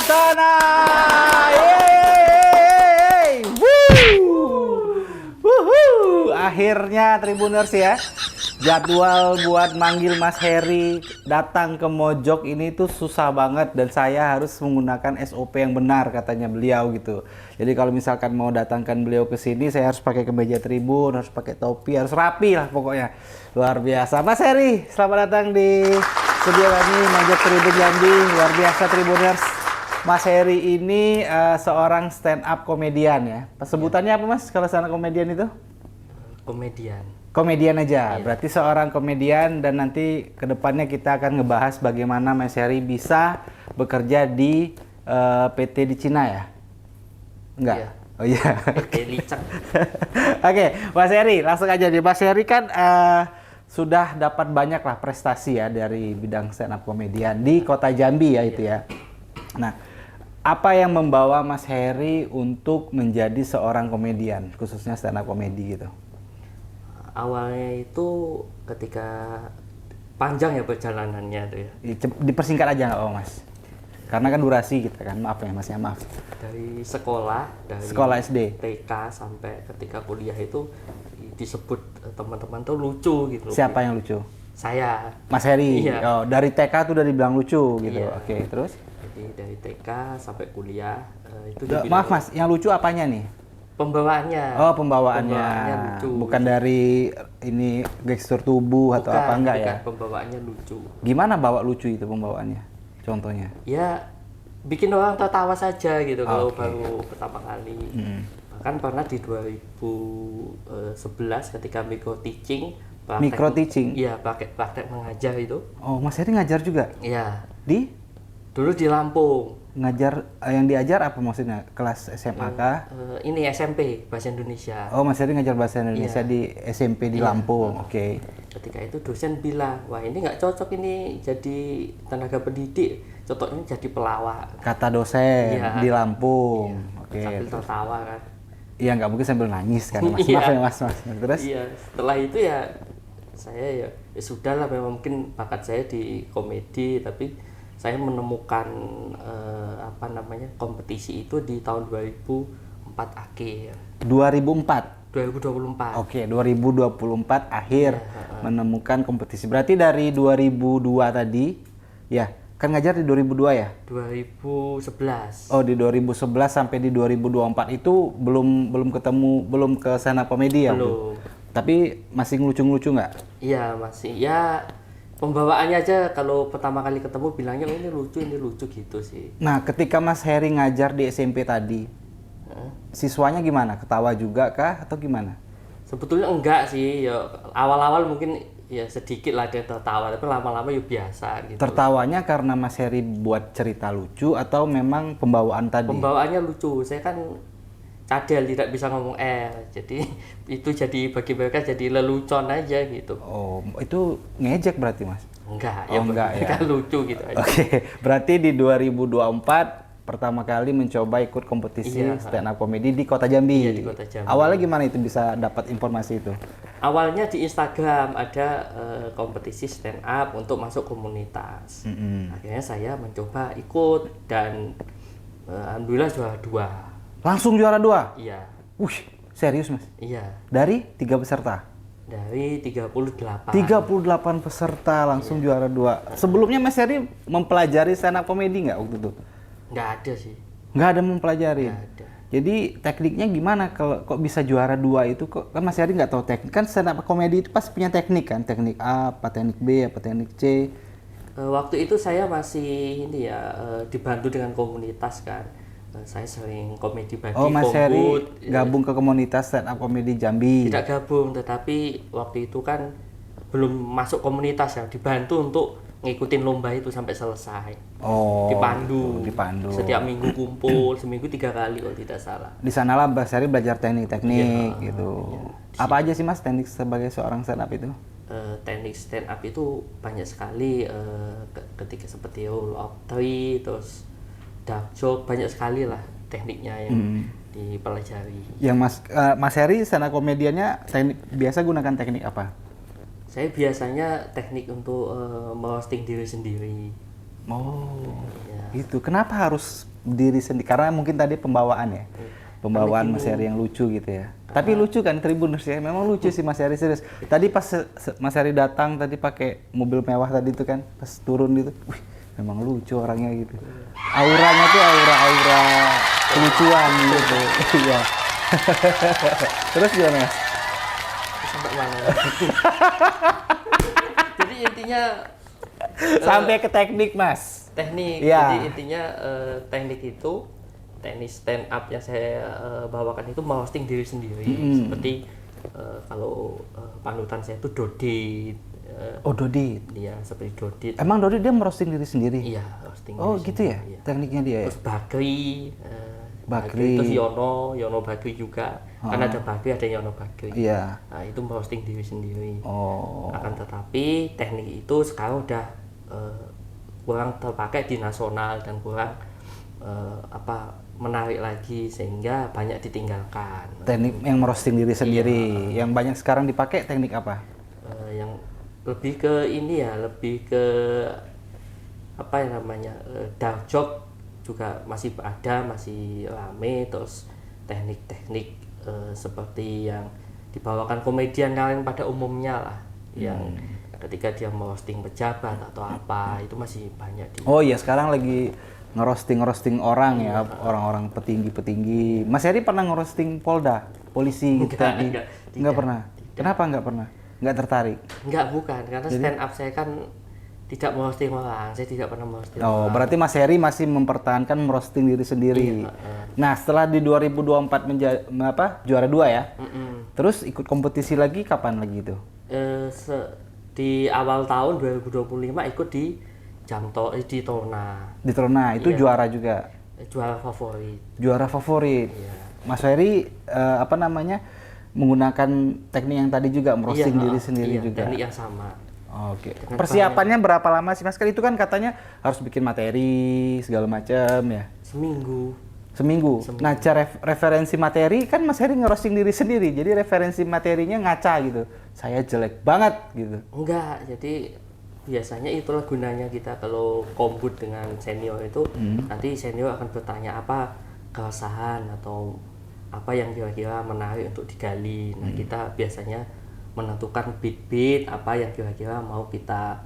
sana. Yeay. Wuhu. Akhirnya Tribuners ya. Jadwal buat manggil Mas Heri datang ke Mojok ini tuh susah banget dan saya harus menggunakan SOP yang benar katanya beliau gitu. Jadi kalau misalkan mau datangkan beliau ke sini saya harus pakai kemeja Tribun, harus pakai topi, harus rapi lah pokoknya. Luar biasa. Mas Heri, selamat datang di studio kami Mojok Tribun Jambi. Luar biasa Tribuners. Mas Heri ini seorang stand up komedian ya. Sebutannya apa Mas kalau stand up komedian itu? Komedian. Komedian aja, Iya. berarti seorang komedian dan nanti kedepannya kita akan ngebahas bagaimana Mas Heri bisa bekerja di PT di Cina ya? Enggak? Iya. Oh iya. PT Liceng. Oke, Mas Heri, langsung aja nih. Mas Heri kan sudah dapat banyak lah prestasi ya dari bidang stand up komedian di Kota Jambi ya itu ya. Nah, apa yang membawa Mas Heri untuk menjadi seorang komedian, khususnya stand up komedi gitu? Awalnya itu ketika panjang ya perjalanannya tuh ya. Dipersingkat aja nggak apa Mas? Karena kan durasi kita kan, maaf ya Mas ya, maaf. Dari sekolah SD. TK sampai ketika kuliah itu disebut teman-teman tuh lucu gitu. Siapa yang lucu? Saya. Mas Heri. Iya. Oh, dari TK tuh udah dibilang lucu gitu. Iya. Oke, terus? Jadi dari TK sampai kuliah itu Maaf Mas, yang lucu apanya nih? Pembawaannya. Oh, pembawaannya. lucu. Bukan dari ini gestur tubuh atau apa enggak ya? Pembawaannya lucu. Gimana bawa lucu itu pembawaannya? Contohnya? Ya bikin orang tertawa saja gitu kalau Oke. baru pertama kali. Bahkan pernah di 2011 ketika micro teaching. Micro teaching? Iya, praktek mengajar itu. Oh, Mas Heri ngajar juga? Iya. Di? Dulu di Lampung. Ngajar, yang diajar apa maksudnya? Kelas SMA kah? Ini SMP bahasa Indonesia. Oh, Mas Heri ngajar bahasa Indonesia Iya. di SMP di Iya. Lampung. Oke. Ketika itu dosen bilang, wah ini nggak cocok ini jadi tenaga pendidik, cocoknya jadi pelawak. Kata dosen Iya. di Lampung. Oke. Sambil tertawa kan. Iya, nggak mungkin sambil nangis kan, Mas. Iya. Maaf ya, Mas. Terus? Iya, setelah itu ya saya ya sudah lah, memang mungkin bakat saya di komedi, tapi saya menemukan kompetisi itu di tahun 2004 akhir. 2004. 2024. Oke, 2024 akhir menemukan kompetisi. Berarti dari 2002 tadi, ya, kan ngajar di 2002 ya? 2011. Oh, di 2011 sampai di 2024 itu belum ketemu, belum ke stand up komedi ya? Belum. Tapi masih ngelucu-ngelucu nggak? Iya, masih. Ya pembawaannya aja kalau pertama kali ketemu bilangnya oh, ini lucu gitu sih. Nah, ketika Mas Heri ngajar di SMP tadi, siswanya gimana? Ketawa juga kah atau gimana? Sebetulnya enggak sih, ya awal-awal mungkin ya sedikit lah dia tertawa, tapi lama-lama ya biasa gitu. Tertawanya karena Mas Heri buat cerita lucu atau memang pembawaan tadi? Pembawaannya lucu, saya kan cadel tidak bisa ngomong jadi itu jadi bagi mereka jadi lelucon aja gitu. Oh, itu ngejek berarti Mas? Enggak, Oh, enggak ya. mereka lucu gitu aja. Oke, berarti di 2024 pertama kali mencoba ikut kompetisi Iya. stand up comedy di Kota Jambi. Iya, di Kota Jambi. Awalnya gimana itu bisa dapat informasi itu? Awalnya di Instagram ada kompetisi stand up untuk masuk komunitas. Akhirnya saya mencoba ikut dan alhamdulillah juara 2. Langsung juara 2? Iya. Wih, serius Mas? Iya. Dari 3 peserta? Dari 38. 38 peserta langsung juara 2. Sebelumnya Mas Heri mempelajari stand up comedy nggak waktu itu? Nggak ada sih. Nggak ada mempelajari? Nggak ada. Jadi tekniknya gimana kalau kok bisa juara 2 itu? Kok kan Mas Heri nggak tahu teknik? Kan stand up comedy itu pasti punya teknik kan? Teknik A, apa teknik B, apa teknik C? Waktu itu saya masih dibantu dengan komunitas kan. Saya sering komedi bagi Oh, Mas Heri Kombut, gabung ke komunitas stand up comedy Jambi. tidak gabung, tetapi waktu itu kan belum masuk komunitas ya, dibantu untuk ngikutin lomba itu sampai selesai. Oh. Dipandu. Dipandu. Setiap minggu kumpul, seminggu 3 kali kalau tidak salah. Di sanalah Mas Heri belajar teknik-teknik Iya, gitu. iya. Apa aja sih Mas teknik sebagai seorang stand up itu? Teknik stand up itu banyak sekali, ketika seperti roll of three, terus dark joke, banyak sekali lah tekniknya yang dipelajari. Yang Mas Heri stand up komediannya teknik biasa gunakan teknik apa? Saya biasanya teknik untuk merosting diri sendiri. Oh, Ya. gitu. Kenapa harus diri sendiri karena mungkin tadi pembawaan ya. Pembawaan Mas Heri yang lucu gitu ya. Tapi lucu kan Tribuners ya. Memang lucu sih Mas Heri serius. Tadi pas Mas Heri datang tadi pakai mobil mewah tadi itu kan, pas turun gitu. Wih, memang lucu orangnya gitu. Auranya tuh aura kelucuan gitu. Iya. Terus gimana Mas? Sampai mana? Jadi intinya Sampai ke teknik Mas. teknik. Iya. Jadi intinya teknik itu teknik stand up yang saya bawakan itu merosting diri sendiri. Seperti kalau panutan saya itu Dodit. Oh Dodit. Dia seperti Dodit. Emang Dodit dia merosting diri sendiri? Iya, roasting. Oh diri gitu ya? sendiri, iya. Tekniknya dia ya? Terus Bakri, Bakri. terus Yono Bakri juga. Kan ada Bakri, ada Yono Bakri. Iya. Nah, itu merosting diri sendiri. Oh. Akan tetapi teknik itu sekarang udah kurang terpakai di nasional dan kurang menarik lagi sehingga banyak ditinggalkan. Teknik yang merosting diri sendiri. Yang banyak sekarang dipakai teknik apa? Yang lebih ke ini ya, lebih ke apa yang namanya dark joke juga masih ada, masih rame. Terus teknik-teknik seperti yang dibawakan komedian lain pada umumnya lah, yang ketika dia merosting pejabat atau apa itu masih banyak di. Oh iya, sekarang lagi ngerosting orang ya, orang-orang petinggi-petinggi. Mas Heri pernah ngerosting Polda, polisi gitu tadi? Enggak pernah. Kenapa enggak pernah? Enggak tertarik? Enggak, bukan, karena stand up saya kan tidak merosting orang, saya tidak pernah merosting Oh, orang. berarti Mas Heri masih mempertahankan merosting diri sendiri. Iya, Nah, setelah di 2024 juara 2 ya. Terus ikut kompetisi lagi kapan lagi itu? Di awal tahun 2025 ikut di di Tona. Di Trona itu Iya. juara juga. Juara favorit. Juara favorit. Iya. Mas Heri menggunakan teknik yang tadi juga merosting diri sendiri iya, juga. teknik yang sama. Oke. Dengan Persiapannya berapa lama sih Mas? Kan itu kan katanya harus bikin materi segala macam ya. Seminggu. Seminggu. Nah, cara referensi materi kan Mas Heri ngerosting diri sendiri. Jadi referensi materinya ngaca gitu. Saya jelek banget gitu. Enggak, jadi biasanya itulah gunanya kita kalau kombut dengan senior itu, nanti senior akan bertanya apa keresahan atau apa yang kira-kira menarik untuk digali. Nah, kita biasanya menentukan beat-beat apa yang kira-kira mau kita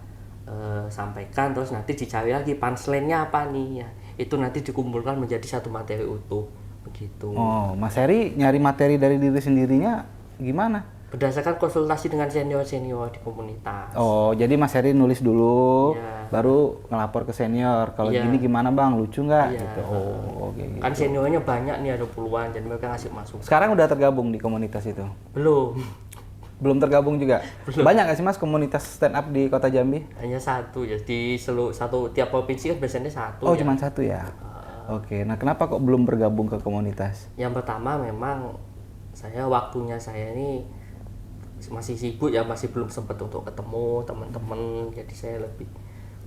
sampaikan, terus nanti dicari lagi punchline-nya apa nih ya. Itu nanti dikumpulkan menjadi satu materi utuh begitu. Oh, Mas Heri nyari materi dari diri sendirinya gimana? Berdasarkan konsultasi dengan senior-senior di komunitas. Oh, jadi Mas Heri nulis dulu, Iya. baru ngelapor ke senior. Kalau Iya. gini gimana Bang, lucu nggak? Iya. Gitu. Oh, oke. Kan seniornya banyak nih, ada puluhan, dan mereka ngasih masuk. Sekarang udah tergabung di komunitas itu? Belum, Belum tergabung juga? Belum. Banyak nggak sih Mas komunitas stand up di Kota Jambi? hanya satu ya, di satu tiap provinsi kan biasanya satu Oh, ya. cuma satu ya? Oke, nah kenapa kok belum bergabung ke komunitas? Yang pertama memang waktunya saya ini masih sibuk ya, masih belum sempat untuk ketemu teman-teman, jadi saya lebih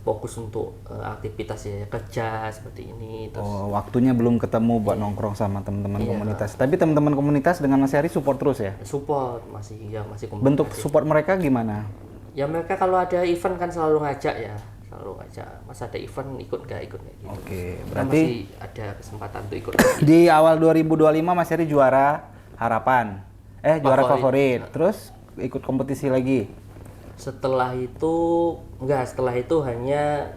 fokus untuk aktivitas ya kerja seperti ini. Terus Oh, waktunya belum ketemu buat nongkrong sama teman-teman Iya. komunitas. Tapi teman-teman komunitas dengan Mas Heri support terus ya? support masih komunikasi. Bentuk support mereka gimana? Ya mereka kalau ada event kan selalu ngajak ya, selalu ngajak. Mas ada event ikut nggak gitu. Oke, Kita berarti masih ada kesempatan untuk ikut lagi. di awal 2025 Mas Heri juara harapan. Juara favorit. Terus ikut kompetisi lagi. Setelah itu hanya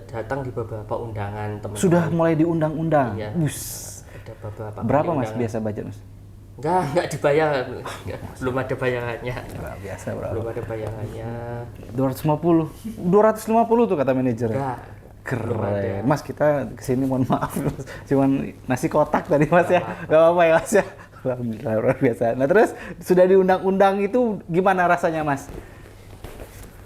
datang di beberapa undangan teman. Sudah mulai diundang-undang. Iya. Bus. Ada beberapa. Berapa Mas undangan. biasa budget Mas? Enggak dibayar. Belum ada bayarannya. Nggak, biasa berapa? Belum ada bayarannya. 250. 250 tuh kata manajer. Enggak. Belum ada. Keren. Mas kita kesini mohon maaf. Mas. Cuman nasi kotak tadi Mas ya. Gak apa-apa ya Mas ya. Alhamdulillah luar biasa. Nah terus sudah diundang-undang itu gimana rasanya Mas?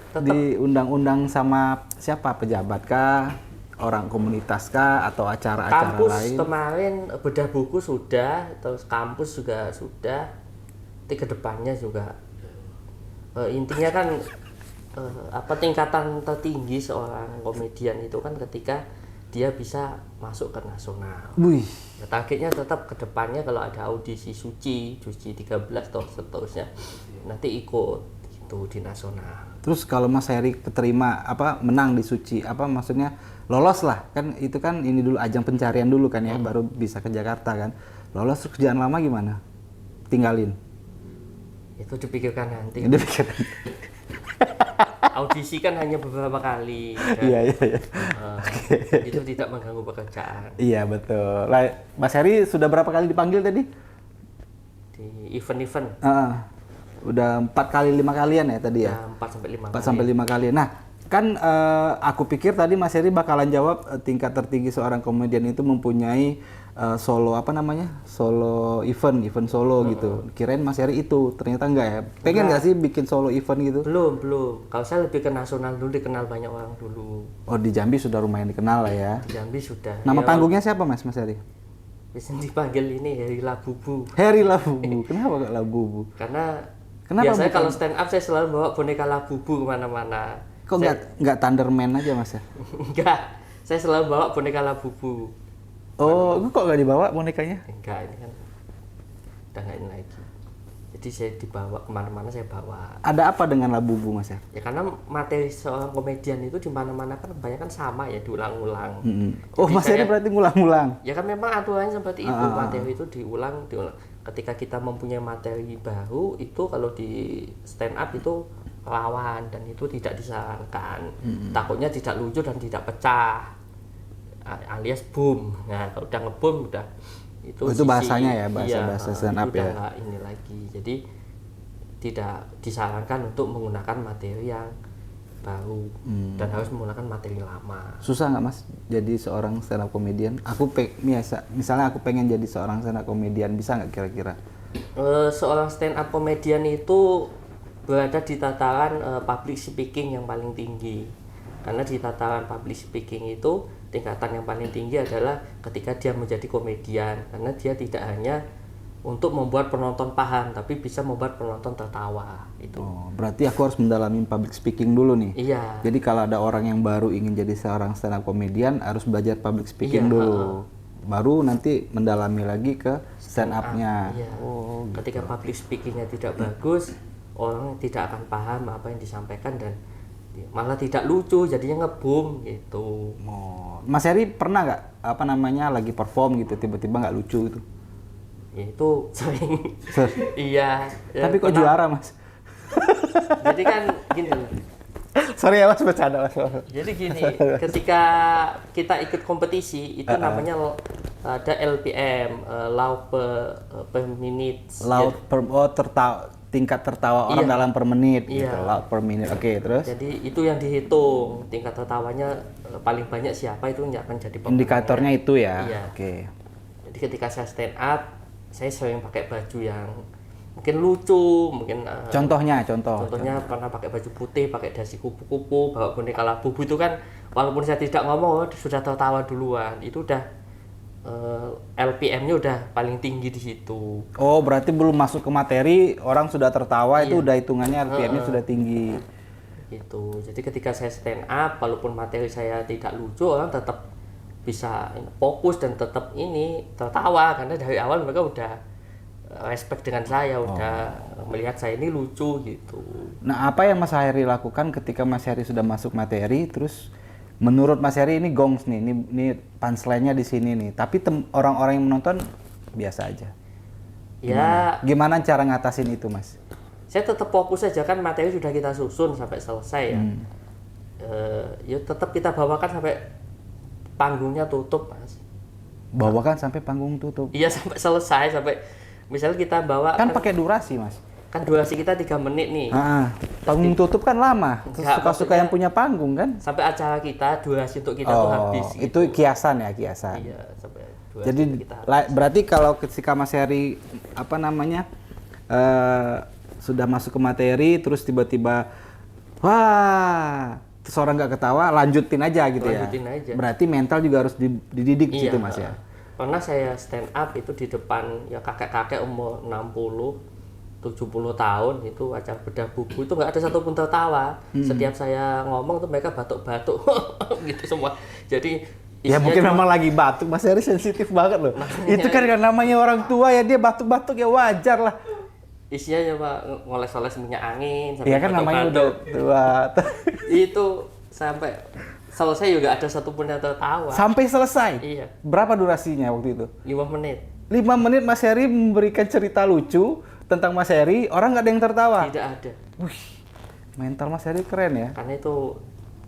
Tetap Diundang-undang sama siapa? Pejabat kah? Orang komunitas kah? Atau acara-acara kampus lain? kemarin bedah buku sudah, terus kampus juga sudah. Nanti kedepannya juga intinya kan tingkatan tertinggi seorang komedian itu kan ketika dia bisa masuk ke nasional. Wih, Ya, targetnya tetap kedepannya kalau ada audisi suci 13 atau seterusnya nanti ikut gitu. gitu di nasional. Terus kalau Mas Heri keterima menang di Suci, maksudnya lolos lah kan, itu kan ini dulu ajang pencarian dulu kan ya, baru bisa ke Jakarta kan. Lolos terus kerjaan lama gimana? Tinggalin. Itu dipikirkan nanti. Ini pikiran. Audisi kan hanya beberapa kali. Iya. Itu tidak mengganggu pekerjaan. Iya betul. Lah, Mas Heri sudah berapa kali dipanggil tadi? Di event-event. Udah 4 kali 5 kalian ya tadi ya? 4 sampai 5 4 sampai 5 kali. Nah, kan aku pikir tadi Mas Heri bakalan jawab tingkat tertinggi seorang komedian itu mempunyai solo solo event solo gitu. Kirain Mas Heri itu, ternyata enggak ya. Pengen nggak sih bikin solo event gitu? Belum. Kalau saya lebih ke nasional dulu, dikenal banyak orang dulu. Oh, di Jambi sudah lumayan dikenal lah ya. Di Jambi sudah. Nama panggungnya siapa Mas Heri? Biasanya dipanggil ini Heri Labubu. Heri Labubu. Kenapa kok Labubu? Karena Kenapa biasanya bukan? kalau stand up saya selalu bawa boneka Labubu kemana-mana. Kok nggak Thunderman aja Mas ya? Enggak, saya selalu bawa boneka Labubu. Oh, kok nggak dibawa bonekanya? Enggak, ini kan udah nggak ini lagi. Jadi saya dibawa kemana-mana, saya bawa. Ada apa dengan Labubu Mas ya? Ya karena materi seorang komedian itu di mana-mana kan kebanyakan sama ya, diulang-ulang. Oh, Jadi Mas Heri berarti ngulang-ngulang. Ya kan memang aturannya seperti itu, materi itu diulang. Ketika kita mempunyai materi baru itu kalau di stand up itu rawan dan itu tidak disarankan. Takutnya tidak lucu dan tidak pecah. Alias boom. Nah, kalau udah ngebom udah itu bahasanya ya, bahasa stand up udah ya. nggak ini lagi. Jadi tidak disarankan untuk menggunakan materi yang baru dan harus menggunakan materi lama. Susah nggak Mas jadi seorang stand up comedian? Misalnya aku pengen jadi seorang stand up comedian, bisa nggak kira-kira? Seorang stand up comedian itu berada di tataran public speaking yang paling tinggi. Karena di tataran public speaking itu tingkatan yang paling tinggi adalah ketika dia menjadi komedian, karena dia tidak hanya untuk membuat penonton paham tapi bisa membuat penonton tertawa itu. Oh, berarti aku harus mendalami public speaking dulu nih. Iya. Jadi kalau ada orang yang baru ingin jadi seorang stand up comedian harus belajar public speaking dulu. Baru nanti mendalami lagi ke stand up-nya. Iya. Ketika public speaking-nya tidak bagus, orang tidak akan paham apa yang disampaikan dan malah tidak lucu, jadinya ngebum gitu. Oh. Mas Heri pernah nggak lagi perform gitu tiba-tiba nggak lucu gitu? Ya itu sering. Iya. Tapi kok juara Mas? Jadi kan gini. Sorry ya Mas, bercanda Mas. Jadi gini, ketika kita ikut kompetisi itu namanya ada LPM, laut per minute. Tingkat tertawa orang dalam per menit gitu, loud per minute. Oke, terus? Jadi itu yang dihitung, tingkat tertawanya paling banyak siapa itu yang akan jadi pemenangnya. Indikatornya itu ya. Iya. Oke. Jadi ketika saya stand up, saya sering pakai baju yang mungkin lucu, mungkin Contohnya pernah pakai baju putih, pakai dasi kupu-kupu, bawa boneka Labubu itu kan walaupun saya tidak ngomong sudah tertawa duluan. Itu udah LPM-nya udah paling tinggi di situ. Oh, berarti belum masuk ke materi, orang sudah tertawa itu udah hitungannya LPM-nya sudah tinggi. Gitu. Jadi ketika saya stand up, walaupun materi saya tidak lucu, orang tetap bisa fokus dan tetap ini tertawa karena dari awal mereka udah respect dengan saya, udah melihat saya ini lucu gitu. Nah, apa yang Mas Heri lakukan ketika Mas Heri sudah masuk materi, terus menurut Mas Heri ini gongs nih, ini punchline-nya di sini nih, tapi orang-orang yang menonton biasa aja. Gimana cara ngatasin itu Mas? Saya tetap fokus aja, kan materi sudah kita susun sampai selesai ya. Ya tetap kita bawakan sampai panggungnya tutup Mas. Bawakan sampai panggung tutup? Iya, sampai selesai, sampai misalnya kita bawa kan pakai durasi Mas. Kan durasi kita 3 menit nih. Panggung tutup kan lama. Suka-suka yang punya panggung kan? Sampai acara kita, durasi untuk kita tuh habis. Itu gitu. Kiasan ya, kiasan. Iya, sampai durasi jadi kita berarti kalau ketika Mas Heri sudah masuk ke materi, terus tiba-tiba terus orang nggak ketawa, lanjutin aja gitu lanjutin ya. Aja. Berarti mental juga harus dididik gitu Mas ya. Pernah saya stand up itu di depan ya kakek-kakek umur 60-70 tahun, itu acara bedah buku itu nggak ada satupun tertawa. Setiap saya ngomong tuh mereka batuk-batuk gitu semua. Jadi ya mungkin memang lagi batuk, Mas Heri sensitif banget loh. Itu kan namanya orang tua ya, dia batuk-batuk ya wajar lah. isinya cuma ngoles-ngoles minyak angin sampai Iya kan namanya udah tua. itu sampai selesai juga ada satupun yang tertawa. Sampai selesai. Iya, Berapa durasinya waktu itu? 5 menit. 5 menit Mas Heri memberikan cerita lucu tentang Mas Heri, orang nggak ada yang tertawa. Tidak ada. Wih, mental Mas Heri keren ya. Karena itu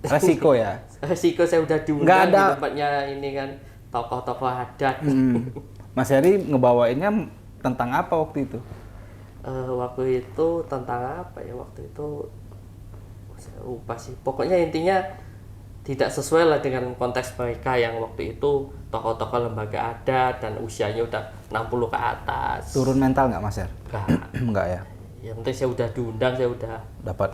Resiko ya. resiko saya udah Nggak diundang ada. di tempatnya ini kan tokoh-tokoh adat. Mas Heri ngebawainnya tentang apa waktu itu? Waktu itu tentang apa ya waktu itu saya lupa sih. Pokoknya intinya tidak sesuai lah dengan konteks mereka yang waktu itu tokoh-tokoh lembaga adat dan usianya udah 60 ke atas. Turun mental nggak Mas Her? Enggak. Enggak ya. Yang penting saya udah diundang, saya udah Dapat.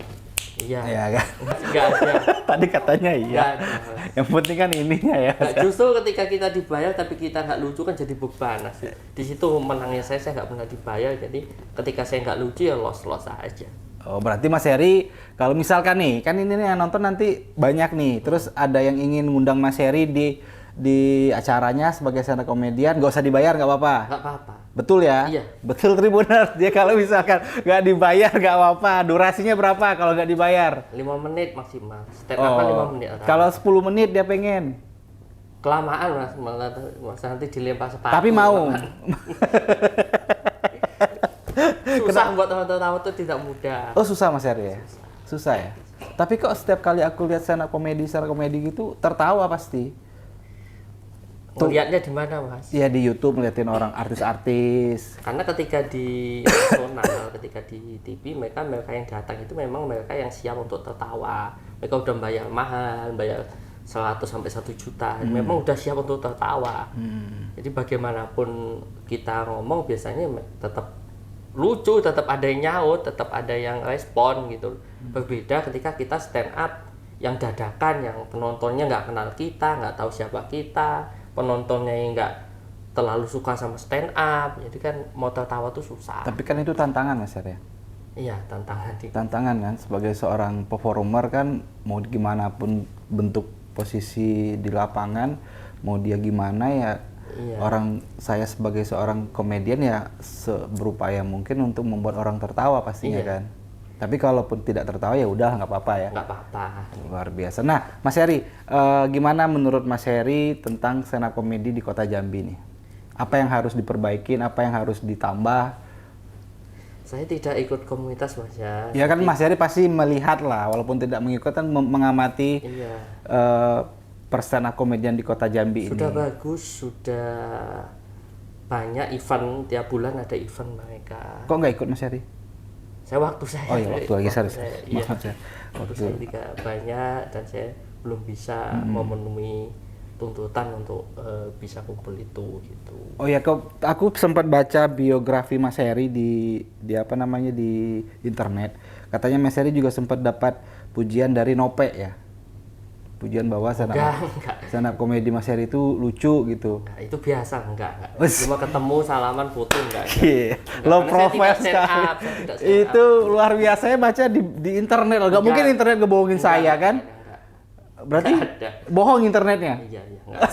iya. Iya kan? Enggak ada. Tadi katanya iya. Enggak ada. Yang penting kan ininya ya. Nah, justru ketika kita dibayar tapi kita nggak lucu kan jadi beban. Nah, di situ menangnya saya nggak pernah dibayar, jadi ketika saya nggak lucu ya loss aja. Oh, berarti Mas Heri, kalau misalkan nih, kan ini nih yang nonton nanti banyak nih, terus ada yang ingin ngundang Mas Heri di acaranya sebagai stand up komedian, nggak usah dibayar nggak apa-apa. Nggak apa-apa. Betul ya? Iya. Betul Tribuners. Dia kalau misalkan nggak dibayar nggak apa-apa. Durasinya berapa kalau nggak dibayar? 5 menit maksimal. Stand up kan 5 menit. Kalau 10 menit dia pengen. Kelamaan mas nanti dilempar sepatu. Tapi mau. Susah buat teman-teman tuh tidak mudah. Oh susah Mas Heri ya? Susah ya? Tapi kok setiap kali aku lihat stand up komedi gitu tertawa pasti. Lihatnya di mana mas? Iya di YouTube ngeliatin orang artis-artis. Karena ketika di nasional, ketika di TV mereka yang datang itu memang mereka yang siap untuk tertawa. Mereka udah bayar mahal, bayar 100 sampai 1 juta. Memang udah siap untuk tertawa. Jadi bagaimanapun kita ngomong biasanya tetap lucu, tetap ada yang nyaut, tetap ada yang respon gitu. Berbeda ketika kita stand up yang dadakan, yang penontonnya nggak kenal kita, nggak tahu siapa kita, penontonnya yang nggak terlalu suka sama stand up, jadi kan mau tertawa tuh susah. Tapi kan itu tantangan Mas Her ya? Iya, tantangan. Tantangan kan, sebagai seorang performer kan mau gimana pun bentuk posisi di lapangan, mau dia gimana ya. Iya. Saya sebagai seorang komedian ya berupaya mungkin untuk membuat orang tertawa pastinya Iya. kan. Tapi kalaupun tidak tertawa ya udah nggak apa-apa ya. Nggak apa-apa. Luar biasa. Nah, Mas Heri, gimana menurut Mas Heri tentang stand up komedi di Kota Jambi nih? Apa yang harus diperbaikin? Apa yang harus ditambah? Saya tidak ikut komunitas mas ya. Ya kan Mas Heri pasti melihat lah, walaupun tidak mengikut kan mengamati Iya. stand up komedian di Kota Jambi Sudah ini. bagus, sudah banyak event, tiap bulan ada event mereka. Kok nggak ikut Mas Heri? Saya waktu saya. Oh iya, waktu lagi sorry. Iya. Maaf saya. Waktu saya tidak banyak dan saya belum bisa memenuhi tuntutan untuk bisa kumpul itu gitu. Oh ya, aku sempat baca biografi Mas Heri di apa namanya di internet. Katanya Mas Heri juga sempat dapat pujian dari Nope ya. Pujian bahwa stand up komedi Mas Heri itu lucu gitu. Nah, itu biasa enggak. Cuma ketemu salaman foto enggak. Iya, low profile sekali. Itu luar biasa, saya baca di internet loh. Gak mungkin internet ngebohongin saya kan? Berarti bohong internetnya? Iya, enggak.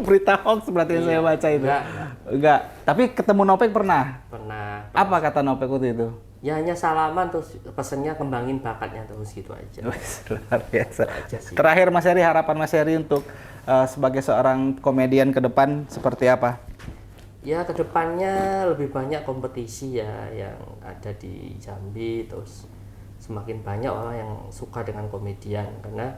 Berita hoax berarti yang saya baca itu. Enggak. Tapi ketemu Nopek pernah? Pernah. Apa kata Nopek waktu itu? Ya hanya salaman terus pesennya kembangin bakatnya terus gitu aja. Luar biasa. Aja sih. Terakhir Mas Heri, harapan Mas Heri untuk sebagai seorang komedian ke depan seperti apa? Ya kedepannya lebih banyak kompetisi ya yang ada di Jambi, terus semakin banyak orang yang suka dengan komedian karena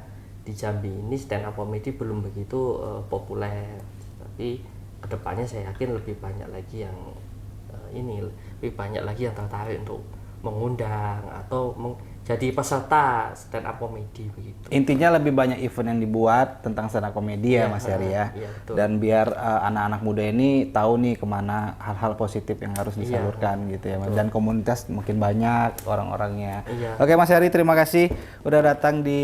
di Jambi ini stand up komedi belum begitu populer, tapi kedepannya saya yakin lebih banyak lagi yang lebih banyak lagi yang tertarik untuk mengundang atau jadi peserta stand up komedi begitu. Intinya lebih banyak event yang dibuat tentang stand up komedi ya Mas Heri ya. Iya, betul. Dan biar anak-anak muda ini tahu nih kemana hal-hal positif yang harus disalurkan gitu ya. Betul. Dan komunitas mungkin banyak orang-orangnya. Iya. Oke Mas Heri, terima kasih udah datang di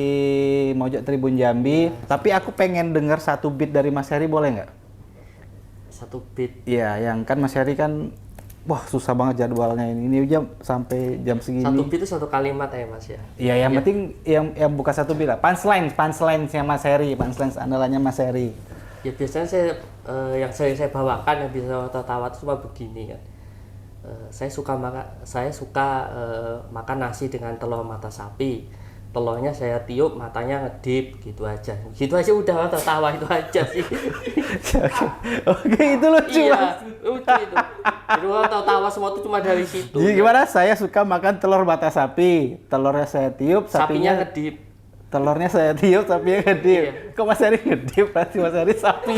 Mojok Tribun Jambi. Tapi aku pengen dengar satu beat dari Mas Heri, boleh nggak? Satu beat. Iya, yang kan Mas Heri kan wah susah banget jadwalnya ini jam sampai jam segini. Satu beat itu satu kalimat ya Mas ya. Iya, yang penting yang bukan satu beat lah. Punchline-nya Mas Heri, punchline andalannya Mas Heri. Ya biasanya saya yang saya bawakan yang bisa tertawa itu cuma begini kan. saya suka makan nasi dengan telur mata sapi. Telurnya saya tiup, matanya ngedip, gitu aja udah, tertawa itu aja sih. Oke, itu lucu. Iya, lucu itu. Jadi orang tertawa semua itu cuma dari situ. Jadi gimana? Saya suka makan telur mata sapi, telurnya saya tiup, Sapinya ngedip. telurnya saya tiup, sapinya ngedip. Iya. Kok Mas Heri ngedip? Pasti Mas Heri sapi.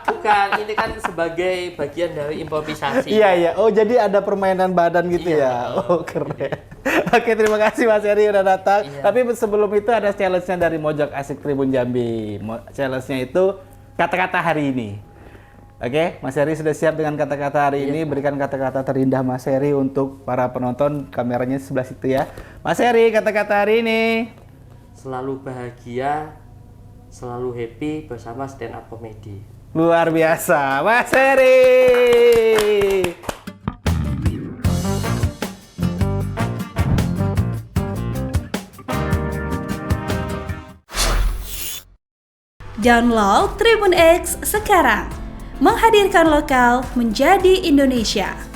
Bukan, ini kan sebagai bagian dari improvisasi. Iya. Oh, jadi ada permainan badan gitu Iya, ya? Oh, keren. Oke, terima kasih Mas Heri udah datang. Iya. Tapi sebelum itu ada challenge-nya dari Mojok Asik Tribun Jambi. Challenge-nya itu kata-kata hari ini. Oke, Mas Heri sudah siap dengan kata-kata hari ini. Berikan kata-kata terindah Mas Heri untuk para penonton. Kameranya sebelah situ ya. Mas Heri, kata-kata hari ini. Selalu bahagia, selalu happy bersama stand up comedy. Luar biasa, Mas Heri. Download Tribun X sekarang, menghadirkan lokal menjadi Indonesia.